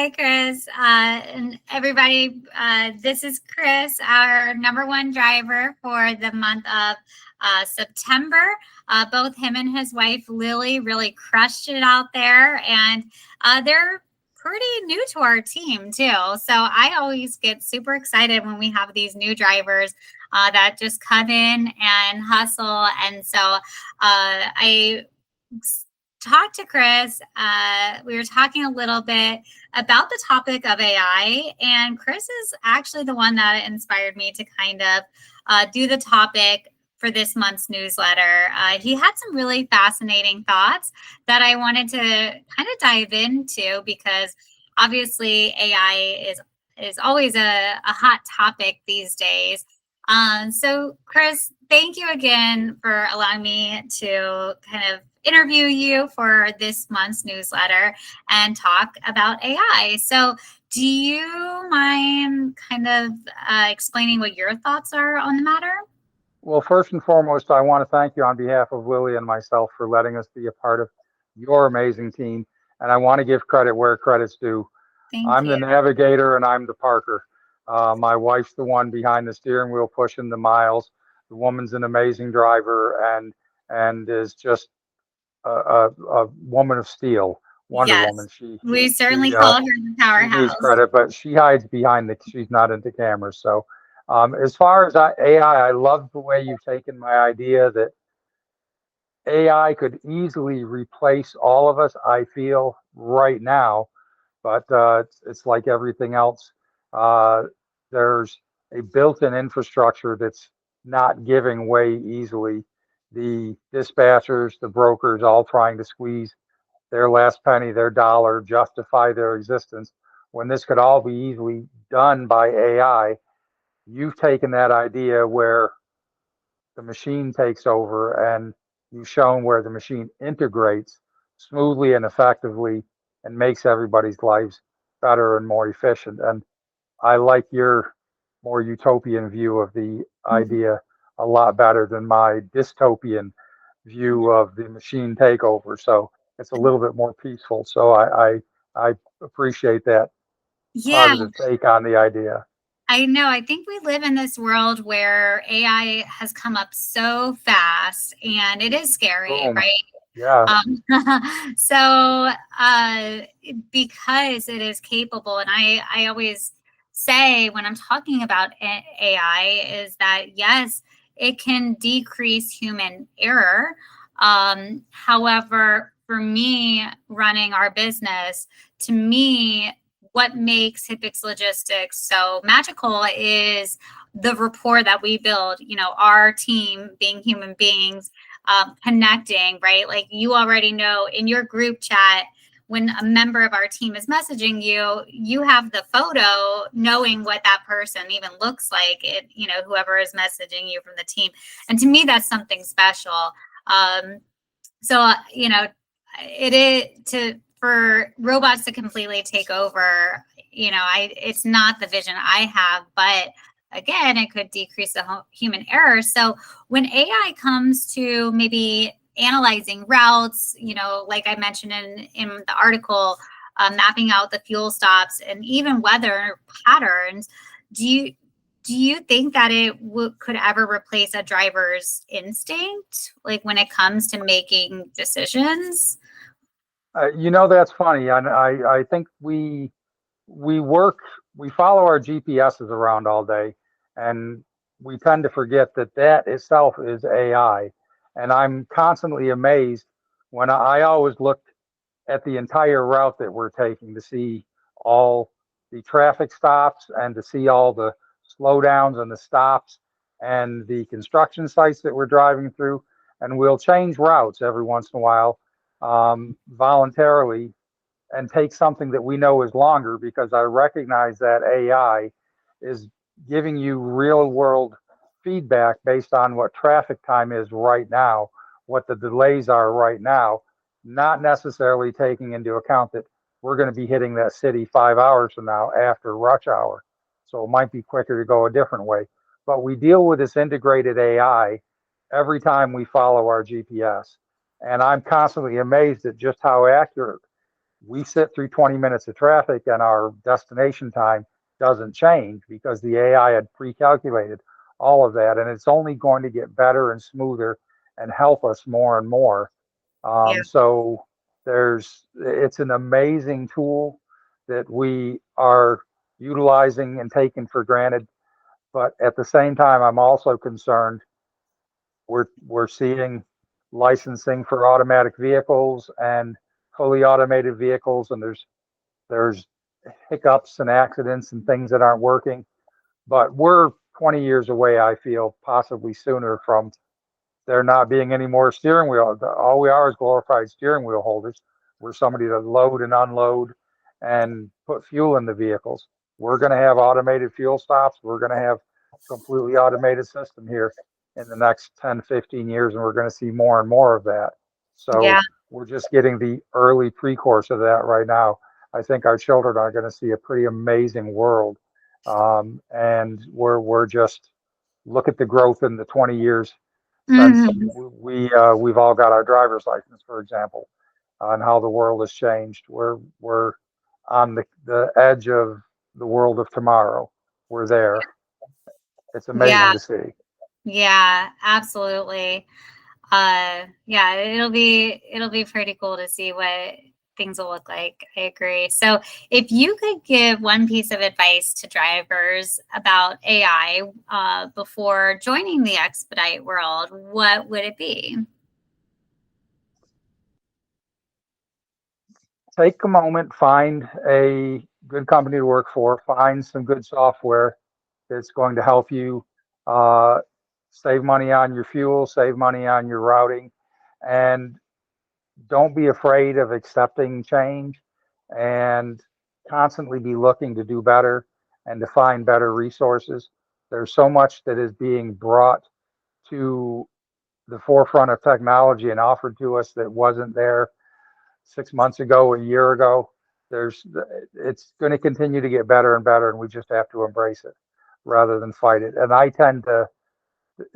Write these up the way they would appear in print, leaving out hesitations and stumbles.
Hi, Chris, and everybody. This is Chris, our number one driver for the month of September. Both him and his wife, Lily, really crushed it out there, and they're pretty new to our team, too. So I always get super excited when we have these new drivers that just come in and hustle. And so I talked to Chris. We were talking a little bit about the topic of AI, and Chris is actually the one that inspired me to kind of do the topic for this month's newsletter. He had some really fascinating thoughts that I wanted to kind of dive into because obviously AI is always a hot topic these days. So Chris, thank you again for allowing me to kind of interview you for this month's newsletter and talk about AI. So do you mind kind of explaining what your thoughts are on the matter? Well, first and foremost, I want to thank you on behalf of Lily and myself for letting us be a part of your amazing team. And I want to give credit where credit's due. Thank I'm the you. navigator and I'm the parker. My wife's the one behind the steering wheel pushing the miles. The woman's an amazing driver and is just a woman of steel, Wonder Yes, Woman. we certainly She call her the she needs powerhouse. credit, but she hides behind she's not into cameras. So, as far as AI, I love the way you've taken my idea that AI could easily replace all of us. I feel right now, but it's like everything else. Uh, there's a built-in infrastructure that's not giving way easily. The dispatchers, the brokers, all trying to squeeze their last penny, their dollar, justify their existence, when this could all be easily done by AI. You've taken that idea where the machine takes over and you've shown where the machine integrates smoothly and effectively and makes everybody's lives better and more efficient. And I like your more utopian view of the Mhm. idea a lot better than my dystopian view of the machine takeover. So it's a little bit more peaceful. So I appreciate that Yeah, positive take on the idea. I know. I think we live in this world where AI has come up so fast and it is scary, Boom. right? Yeah. So because it is capable, and I always say when I'm talking about AI is that yes, it can decrease human error. However, for me running our business, to me, what makes Hipix Logistics so magical is the rapport that we build, our team being human beings, connecting, right? Like you already know in your group chat, when a member of our team is messaging you, you have the photo knowing what that person even looks like, whoever is messaging you from the team. And to me, that's something special. So, it is for robots to completely take over, it's not the vision I have, but again, it could decrease the human error. So when AI comes to maybe analyzing routes, like I mentioned in the article, mapping out the fuel stops and even weather patterns, do you think that it could ever replace a driver's instinct, like when it comes to making decisions? That's funny. And I think we work, we follow our GPSs around all day, and we tend to forget that that itself is AI. And I'm constantly amazed when I always look at the entire route that we're taking to see all the traffic stops and to see all the slowdowns and the stops and the construction sites that we're driving through. And we'll change routes every once in a while voluntarily and take something that we know is longer because I recognize that AI is giving you real world feedback based on what traffic time is right now, what the delays are right now, not necessarily taking into account that we're going to be hitting that city 5 hours from now after rush hour. So it might be quicker to go a different way. But we deal with this integrated AI every time we follow our GPS. And I'm constantly amazed at just how accurate we sit through 20 minutes of traffic and our destination time doesn't change because the AI had pre-calculated all of that, and it's only going to get better and smoother and help us more and more. Yeah. So it's an amazing tool that we are utilizing and taking for granted. But at the same time, I'm also concerned we're seeing licensing for automatic vehicles and fully automated vehicles, and there's hiccups and accidents and things that aren't working. But we're 20 years away, I feel, possibly sooner, from there not being any more steering wheel. All we are is glorified steering wheel holders. We're somebody to load and unload and put fuel in the vehicles. We're going to have automated fuel stops. We're going to have completely automated system here in the next 10, 15 years, and we're going to see more and more of that. Yeah. So we're just getting the early pre-course of that right now. I think our children are going to see a pretty amazing world. And we're just look at the growth in the 20 years since Hmm. we've all got our driver's license, for example, and how the world has changed. We're on the edge of the world of tomorrow. We're there. It's Yeah. amazing to see. Yeah, absolutely. Yeah, it'll be pretty cool to see what things will look like. I agree. So if you could give one piece of advice to drivers about AI before joining the expedite world, what would it be? Take a moment, find a good company to work for, find some good software that's going to help you uh, save money on your fuel, save money on your routing, and don't be afraid of accepting change, and constantly be looking to do better and to find better resources. There's so much that is being brought to the forefront of technology and offered to us that wasn't there 6 months ago, a year ago. There's it's going to continue to get better and better, and we just have to embrace it rather than fight it. And I tend to,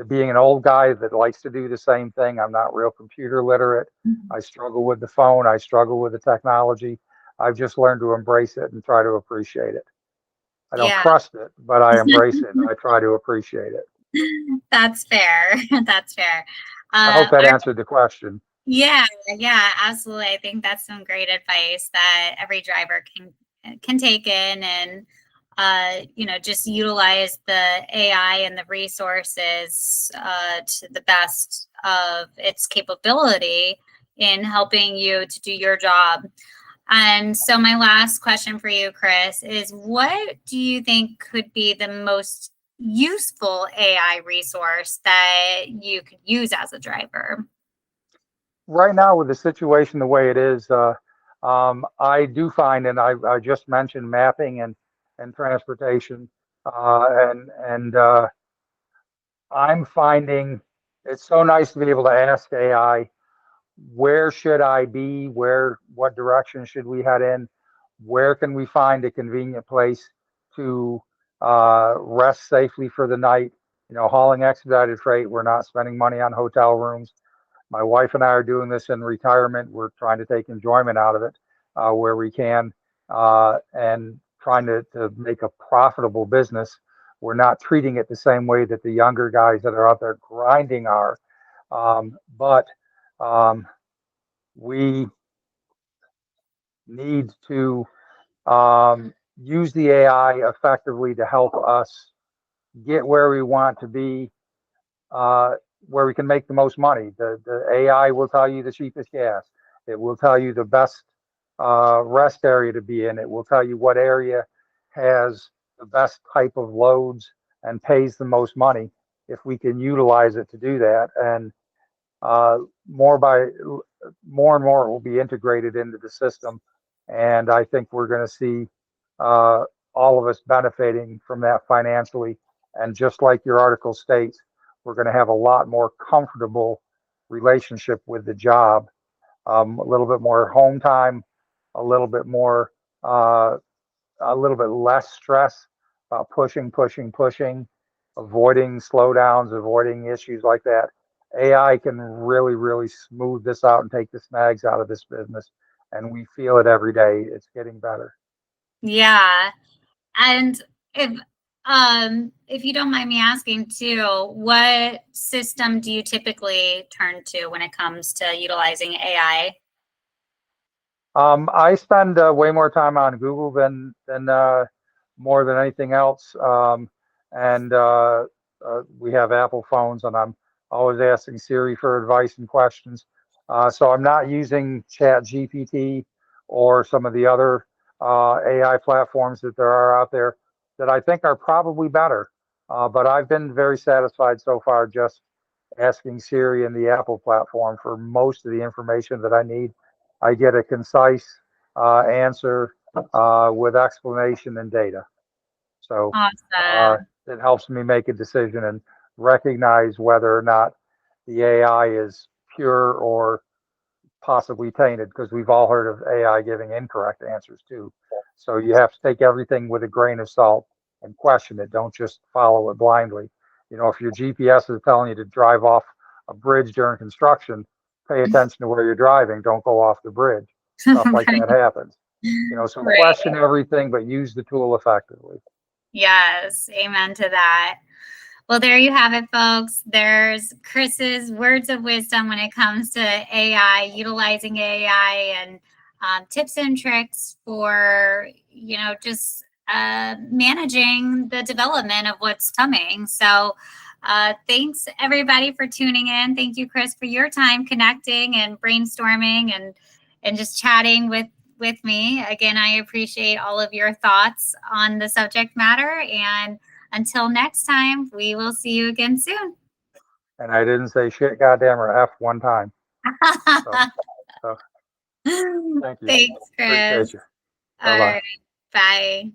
being an old guy that likes to do the same thing, I'm not real computer literate. I struggle with the phone. I struggle with the technology. I've just learned to embrace it and try to appreciate it. I don't Yeah. trust it, but I embrace it and I try to appreciate it. That's fair. That's fair. I hope Uh, that answered the question. Yeah, yeah, absolutely. I think that's some great advice that every driver can take in and just utilize the AI and the resources to the best of its capability in helping you to do your job. And so my last question for you, Chris, is what do you think could be the most useful AI resource that you could use as a driver? Right now, with the situation the way it is, I do find, and I just mentioned mapping and transportation, and I'm finding it's so nice to be able to ask AI, where should I be? What direction should we head in? Where can we find a convenient place to rest safely for the night? Hauling expedited freight, we're not spending money on hotel rooms. My wife and I are doing this in retirement. We're trying to take enjoyment out of it where we can, and trying to make a profitable business. We're not treating it the same way that the younger guys that are out there grinding are. But we need to use the AI effectively to help us get where we want to be, uh, where we can make the most money. The AI will tell you the cheapest gas. It will tell you the best rest area to be in. It will tell you what area has the best type of loads and pays the most money if we can utilize it to do that. And uh, more by more and more it will be integrated into the system. And I think we're going to see uh, all of us benefiting from that financially. And just like your article states, we're going to have a lot more comfortable relationship with the job, a little bit more home time, a little bit more uh, a little bit less stress about pushing, avoiding slowdowns, avoiding issues like that. AI can really, really smooth this out and take the snags out of this business and we feel it every day. It's getting better. Yeah. And if you don't mind me asking too, what system do you typically turn to when it comes to utilizing AI? I spend way more time on Google than more than anything else. And We have Apple phones, and I'm always asking Siri for advice and questions. So I'm not using Chat GPT or some of the other AI platforms that there are out there that I think are probably better. But I've been very satisfied so far just asking Siri and the Apple platform for most of the information that I need. I get a concise answer with explanation and data. So Awesome. it helps me make a decision and recognize whether or not the AI is pure or possibly tainted, because we've all heard of AI giving incorrect answers too. So you have to take everything with a grain of salt and question it. Don't just follow it blindly. You know, if your GPS is telling you to drive off a bridge during construction, pay attention to where you're driving. Don't go off the bridge. Stuff like Right. that happens. You know, so Right. question everything, but use the tool effectively. Yes. Amen to that. Well, there you have it, folks. There's Chris's words of wisdom when it comes to AI, utilizing AI, and tips and tricks for, just managing the development of what's coming. So, thanks everybody for tuning in. Thank you, Chris, for your time connecting and brainstorming and just chatting with me. Again, I appreciate all of your thoughts on the subject matter, and until next time, we will see you again soon. And I didn't say shit, goddamn, or F one time. So, so thank you. Thanks, Chris. Appreciate you. Bye All bye. right. Bye.